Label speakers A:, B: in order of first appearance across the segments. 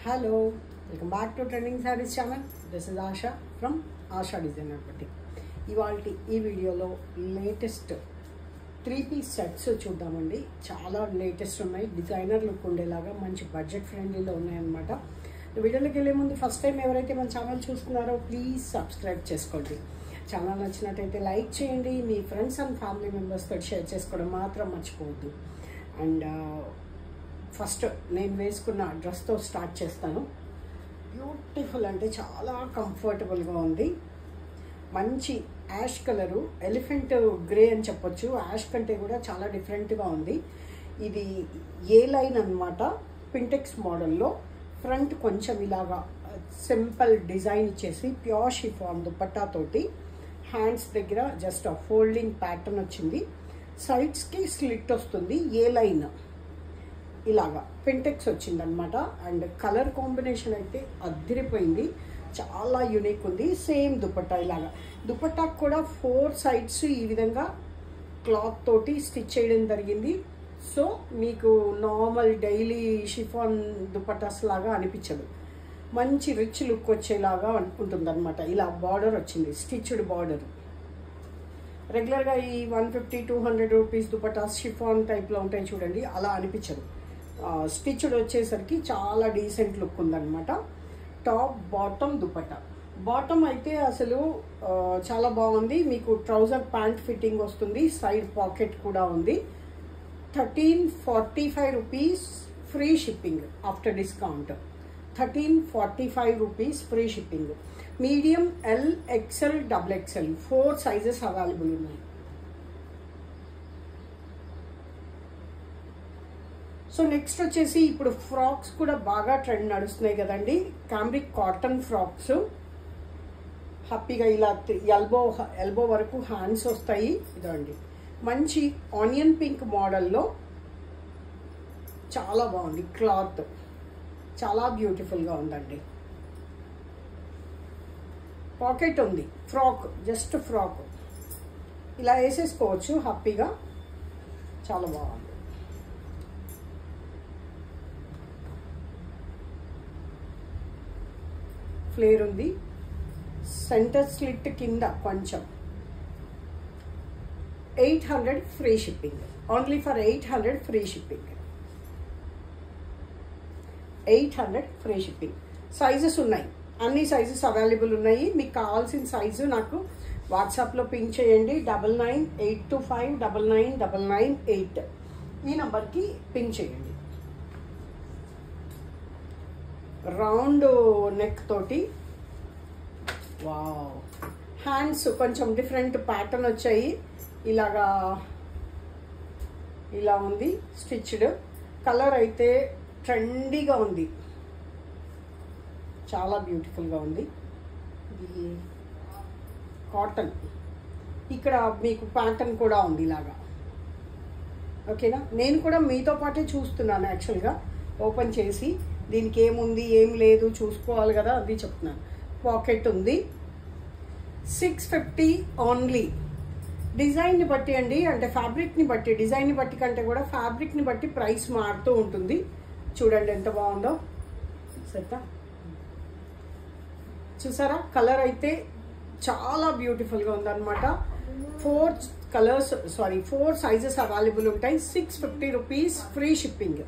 A: Hello, welcome back to Trending Sarees channel. This is Asha from Asha Designer Boutique. ఇవాల్టి ఈ వీడియోలో latest 3-piece sets చూద్దామండి. చాలా latest ఉన్నాయి, డిజైనర్ లుక్ ఉండేలాగా మంచి బడ్జెట్ ఫ్రెండ్లీలో ఉన్నాయన్నమాట. వీడియోలోకి వెళ్ళే ముందు ఫస్ట్ టైం ఎవరైతే మన ఛానల్ చూస్తున్నారో ప్లీజ్ సబ్స్క్రైబ్ చేసుకోండి. ఛానల్ నచ్చినట్టయితే లైక్ చేయండి, మీ ఫ్రెండ్స్ అండ్ ఫ్యామిలీ మెంబర్స్ తోటి షేర్ చేసుకోవడం మాత్రం మర్చిపోవద్దు. అండ్ ఫస్ట్ నేను వేసుకున్న డ్రెస్తో స్టార్ట్ చేస్తాను. బ్యూటిఫుల్ అంటే చాలా కంఫర్టబుల్గా ఉంది. మంచి యాష్ కలరు, ఎలిఫెంట్ గ్రే అని చెప్పొచ్చు. యాష్ కంటే కూడా చాలా డిఫరెంట్గా ఉంది. ఇది ఏ లైన్ అనమాట, పింటెక్స్ మోడల్లో. ఫ్రంట్ కొంచెం ఇలాగా సింపుల్ డిజైన్ ఇచ్చేసి ప్యూర్ షిఫాన్ దుపట్టాతోటి హ్యాండ్స్ దగ్గర జస్ట్ ఫోల్డింగ్ ప్యాటర్న్ వచ్చింది. సైడ్స్కి స్లిట్ వస్తుంది, ఏ లైన్ ఇలాగా పింటెక్స్ వచ్చిందనమాట. అండ్ కలర్ కాంబినేషన్ అయితే అదిరిపోయింది, చాలా యూనిక్ ఉంది. సేమ్ దుపట్టా ఇలాగా, దుపట్టాకు కూడా 4 sides ఈ విధంగా క్లాత్ తోటి స్టిచ్ చేయడం జరిగింది. సో మీకు నార్మల్ డైలీ షిఫాన్ దుపట్టాస్ లాగా అనిపించదు, మంచి రిచ్ లుక్ వచ్చేలాగా ఉంటుంది అనమాట. ఇలా బార్డర్ వచ్చింది, స్టిచ్డ్ బార్డర్. రెగ్యులర్గా ఈ 150-200 రూపీస్ దుపట్టాస్ షిఫాన్ టైప్లో ఉంటాయి చూడండి, అలా అనిపించదు. స్టిచ్డ్ వచ్చేసరికి చాలా డీసెంట్ లుక్ ఉందన్నమాట. Top bottom dupatta. బాటమ్ అయితే అసలు చాలా బాగుంది. మీకు ట్రౌజర్ ప్యాంట్ ఫిట్టింగ్ వస్తుంది, సైడ్ పాకెట్ కూడా ఉంది. 1345 rupees free shipping after discount. 1345 rupees free shipping. Medium, L, XL, XXL 4 sizes available ఉన్నాయి. సో నెక్స్ట్ వచ్చేసి ఇప్పుడు ఫ్రాక్స్ కూడా బాగా ట్రెండ్ నడుస్తున్నాయి కదండి. కాంబ్రిక్ కాటన్ ఫ్రాక్స్ హ్యాపీగా ఇలా ఎల్బో వరకు హ్యాండ్స్ వస్తాయి. ఇదండి మంచి ఆనియన్ పింక్ మోడల్లో చాలా బాగుంది. క్లాత్ చాలా బ్యూటిఫుల్గా ఉందండి. పాకెట్ ఉంది. ఫ్రాక్, జస్ట్ ఫ్రాక్ ఇలా వేసేసుకోవచ్చు హ్యాపీగా, చాలా బాగుంది. ఫ్లేర్ ఉంది, సెంటర్ స్లిట్ కింద కొంచెం. 800 free shipping. Only for 800 free shipping. 800 free shipping. Sizes ఉన్నాయి, అన్ని సైజెస్ అవైలబుల్ ఉన్నాయి. మీకు కావాల్సిన సైజు నాకు వాట్సాప్లో పింక్ చేయండి. 9982599998 ఈ నెంబర్కి పింక్ చేయండి. రౌండ్ నెక్ తోటి, వావ్. హ్యాండ్స్ కొంచెం డిఫరెంట్ ప్యాటర్న్ వచ్చాయి, ఇలాగా ఇలా ఉంది స్టిచ్డ్. కలర్ అయితే ట్రెండీగా ఉంది, చాలా బ్యూటిఫుల్గా ఉంది. ఇది కాటన్, ఇక్కడ మీకు ప్యాటర్న్ కూడా ఉంది ఇలాగా. ఓకేనా, నేను కూడా మీతో పాటే చూస్తున్నాను యాక్చువల్గా. ఓపెన్ చేసి దీనికి ఏముంది ఏం లేదు చూసుకోవాలి కదా, అది చెప్తున్నాను. పాకెట్ ఉంది. 650 ఓన్లీ. డిజైన్ని బట్టి అండి, అంటే ఫ్యాబ్రిక్ని బట్టి, డిజైన్ని బట్టి కంటే కూడా ఫ్యాబ్రిక్ని బట్టి ప్రైస్ మారుతూ ఉంటుంది. చూడండి ఎంత బాగుందో. సరితా చూసారా, కలర్ అయితే చాలా బ్యూటిఫుల్గా ఉందన్నమాట. 4 సైజెస్ అవైలబుల్ ఉంటాయి. 650 rupees free shipping.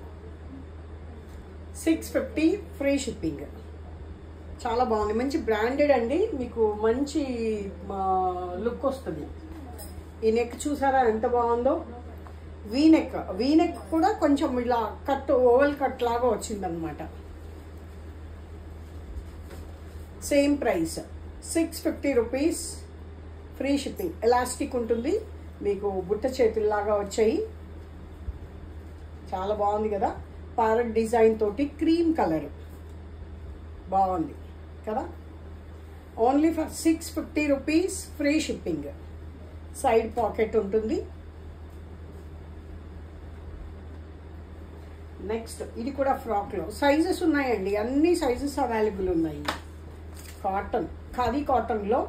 A: 650 free shipping. చాలా బాగుంది, మంచి బ్రాండెడ్ అండి, మీకు మంచి లుక్ వస్తుంది. ఈ నెక్ చూసారా ఎంత బాగుందో. వీనెక్ కూడా కొంచెం ఇలా కట్, ఓవల్ కట్ లాగా వచ్చిందనమాట. Same price 650 rupees free shipping. Elastic ఉంటుంది, మీకు బుట్ట చేతుల్లాగా వచ్చాయి. చాలా బాగుంది కదా. ప్యారెట్ డిజైన్ తోటి క్రీమ్ కలర్ బాగుంది కదా. Only for 650 rupees free shipping. Side pocket ఉంటుంది. నెక్స్ట్ ఇది కూడా ఫ్రాక్లో సైజెస్ ఉన్నాయండి, అన్ని సైజెస్ అవైలబుల్ ఉన్నాయి. కాటన్, ఖాదీ కాటన్లో,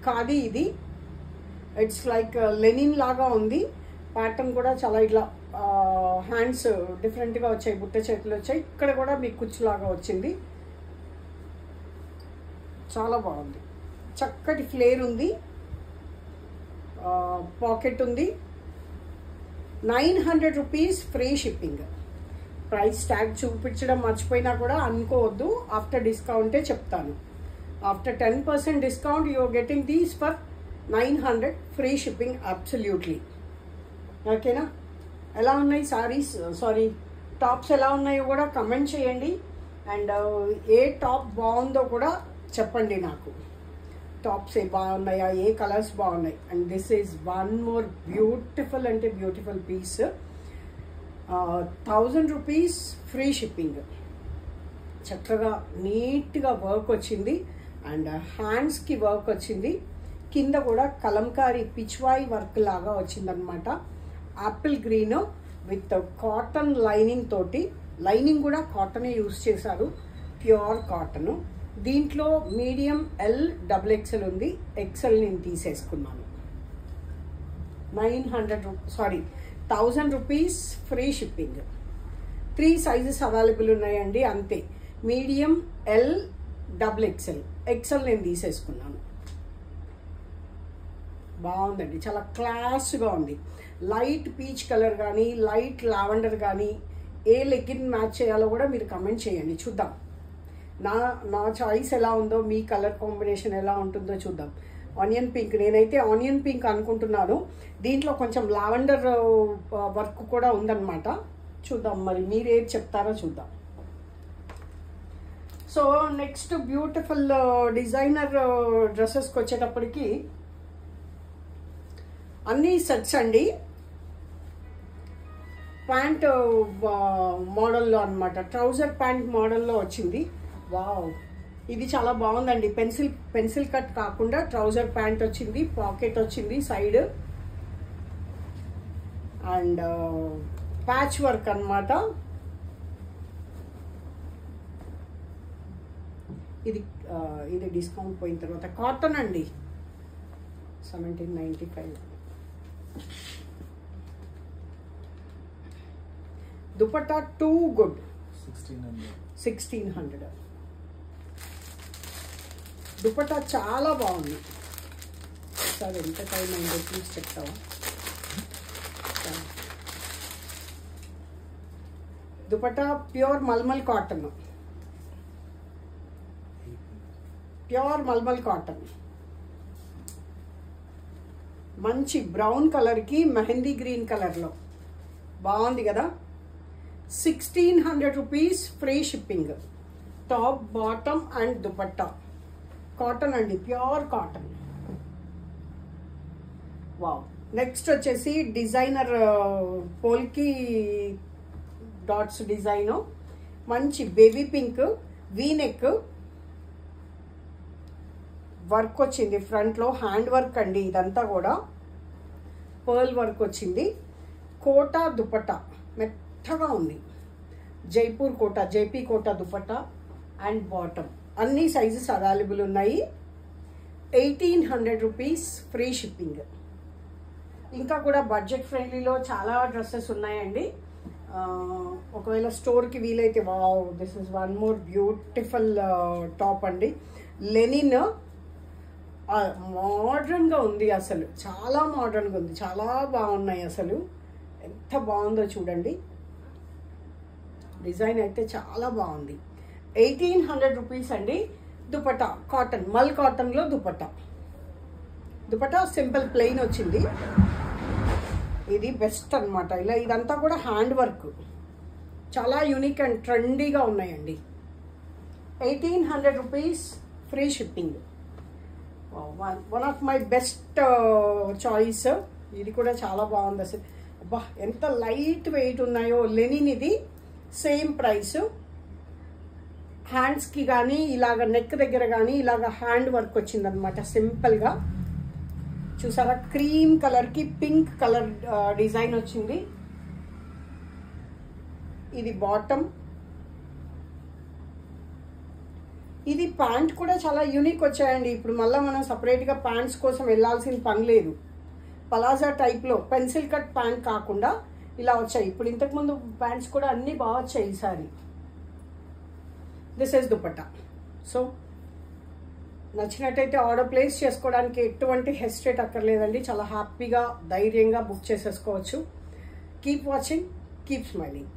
A: ఖాదీ ఇది. ఇట్స్ లైక్ లెనిన్ లాగా ఉంది. ప్యాటర్న్ కూడా చాలా ఇట్లా హ్యాండ్స్ డిఫరెంట్గా వచ్చాయి, బుట్ట చేతులు వచ్చాయి. ఇక్కడ కూడా మీకు కుచ్చులాగా వచ్చింది. చాలా బాగుంది, చక్కటి ఫ్లేర్ ఉంది, పాకెట్ ఉంది. 900 rupees free shipping. Price tag చూపించడం మర్చిపోయినా కూడా అనుకోవద్దు, ఆఫ్టర్ డిస్కౌంటే చెప్తాను. After 10% discount you are getting these for 900 free shipping absolutely. ఓకేనా? ఎలా ఉన్నాయి సారీస్, సారీ టాప్స్ ఎలా ఉన్నాయో కూడా కమెంట్ చేయండి. అండ్ ఏ టాప్ బాగుందో కూడా చెప్పండి నాకు. టాప్స్ ఏ బాగున్నాయా, ఏ కలర్స్ బాగున్నాయి. And this is one more beautiful అంటే beautiful piece. 1000 rupees free shipping. చక్కగా నీట్గా వర్క్ వచ్చింది అండ్ హ్యాండ్స్కి వర్క్ వచ్చింది. కింద కూడా కలంకారీ పిచ్వాయి వర్క్ లాగా వచ్చిందనమాట. Apple green with cotton lining తోటి, లైనింగ్ కూడా కాటనే యూస్ చేశారు, ప్యూర్ కాటన్. దీంట్లో మీడియం ఎల్ డబుల్ ఎక్సెల్ ఉంది, ఎక్సెల్ నేను తీసేసుకున్నాను. 1000 rupees free shipping. 3 sizes available ఉన్నాయండి అంతే. Medium, L, double XL. XL నేను తీసేసుకున్నాను. బాగుందండి, చాలా క్లాస్గా ఉంది. లైట్ పీచ్ కలర్ కానీ లైట్ లావెండర్ కానీ ఏ లెగ్గిన్ మ్యాచ్ చేయాలో కూడా మీరు కమెంట్ చేయండి, చూద్దాం. నా చాయిస్ ఎలా ఉందో, మీ కలర్ కాంబినేషన్ ఎలా ఉంటుందో చూద్దాం. ఆనియన్ పింక్, నేనైతే ఆనియన్ పింక్ అనుకుంటున్నాను. దీంట్లో కొంచెం లావెండర్ వర్క్ కూడా ఉందన్నమాట. చూద్దాం మరి మీరు ఏది చెప్తారో చూద్దాం. సో నెక్స్ట్ బ్యూటిఫుల్ డిజైనర్ డ్రెస్సెస్కి వచ్చేటప్పటికి అన్ని సెట్స్ అండి. ప్యాంట్ మోడల్లో అనమాట, ట్రౌజర్ ప్యాంట్ మోడల్లో వచ్చింది. వావ్, ఇది చాలా బాగుందండి. పెన్సిల్ కట్ కాకుండా ట్రౌజర్ ప్యాంట్ వచ్చింది, పాకెట్ వచ్చింది సైడ్ అండ్ ప్యాచ్ వర్క్ అనమాట. ఇది డిస్కౌంట్ పోయిన తర్వాత కాటన్ అండి. 1795. Dupatta too good, 1600. దుపట్టా చాలా బాగుంది. సార్ ఎంత టైం అయిందో ప్లీజ్ చెప్తావా? Dupatta pure malmal cotton, pure malmal cotton. మంచి బ్రౌన్ కలర్కి మెహందీ గ్రీన్ కలర్లో బాగుంది కదా. 1600 rupees free shipping. Top, bottom and dupatta cotton అండి, ప్యూర్ కాటన్. వావ్. నెక్స్ట్ వచ్చేసి డిజైనర్ పోల్కి డాట్స్ డిజైన్, మంచి బేబీ పింక్, వీనెక్ వర్క్ వచ్చింది. ఫ్రంట్లో హ్యాండ్ వర్క్ అండి, ఇదంతా కూడా పర్ల్ వర్క్ వచ్చింది. కోటా దుపట్టా మెత్తగా ఉంది. జైపూర్ కోటా, జైపీ కోటా దుపట్టా అండ్ బాటమ్. అన్ని సైజెస్ అవైలబుల్ ఉన్నాయి. 1800 రూపీస్ ఫ్రీ షిప్పింగ్. ఇంకా కూడా బడ్జెట్ ఫ్రెండ్లీలో చాలా డ్రెస్సెస్ ఉన్నాయండి. ఒకవేళ స్టోర్కి వీలైతే, wow, this is one more beautiful top అండి. లెనిన్ మోడ్రన్గా ఉంది, అసలు చాలా మోడ్రన్గా ఉంది, చాలా బాగున్నాయి. అసలు ఎంత బాగుందో చూడండి, డిజైన్ అయితే చాలా బాగుంది. 1800 రూపీస్ అండి. దుపట్టా కాటన్, మల్ కాటన్లో దుపట్టా. దుపట్టా సింపుల్ ప్లెయిన్ వచ్చింది. ఇది బెస్ట్ అనమాట. ఇలా ఇదంతా కూడా హ్యాండ్ వర్క్, చాలా యూనిక్ అండ్ ట్రెండీగా ఉన్నాయండి. 1800 rupees free shipping. One of my best choice. ఇది కూడా చాలా బాగుంది అసలు. అబ్బా, ఎంత లైట్ వెయిట్ ఉన్నాయో. లెనిన్ ఇది, సేమ్ ప్రైస్. హ్యాండ్స్కి కానీ ఇలాగ నెక్ దగ్గర కానీ ఇలాగ హ్యాండ్ వర్క్ వచ్చిందనమాట సింపుల్గా. చూసారా, క్రీమ్ కలర్కి పింక్ కలర్ డిజైన్ వచ్చింది. ఇది బాటమ్. ఇది ప్యాంట్ కూడా చాలా యూనిక్ వచ్చాయండి. ఇప్పుడు మళ్ళీ మనం సపరేట్గా ప్యాంట్స్ కోసం వెళ్ళాల్సిన పని లేదు. పలాజా టైప్లో పెన్సిల్ కట్ ప్యాంట్ కాకుండా ఇలా వచ్చాయి. ఇప్పుడు ఇంతకుముందు ప్యాంట్స్ కూడా అన్నీ బాగా వచ్చాయి ఈసారి. This is dupatta. సో నచ్చినట్టయితే ఆర్డర్ ప్లేస్ చేసుకోవడానికి ఎటువంటి హెసిటేట్ అక్కర్లేదండి. చాలా హ్యాపీగా ధైర్యంగా బుక్ చేసేసుకోవచ్చు. Keep watching, keep smiling.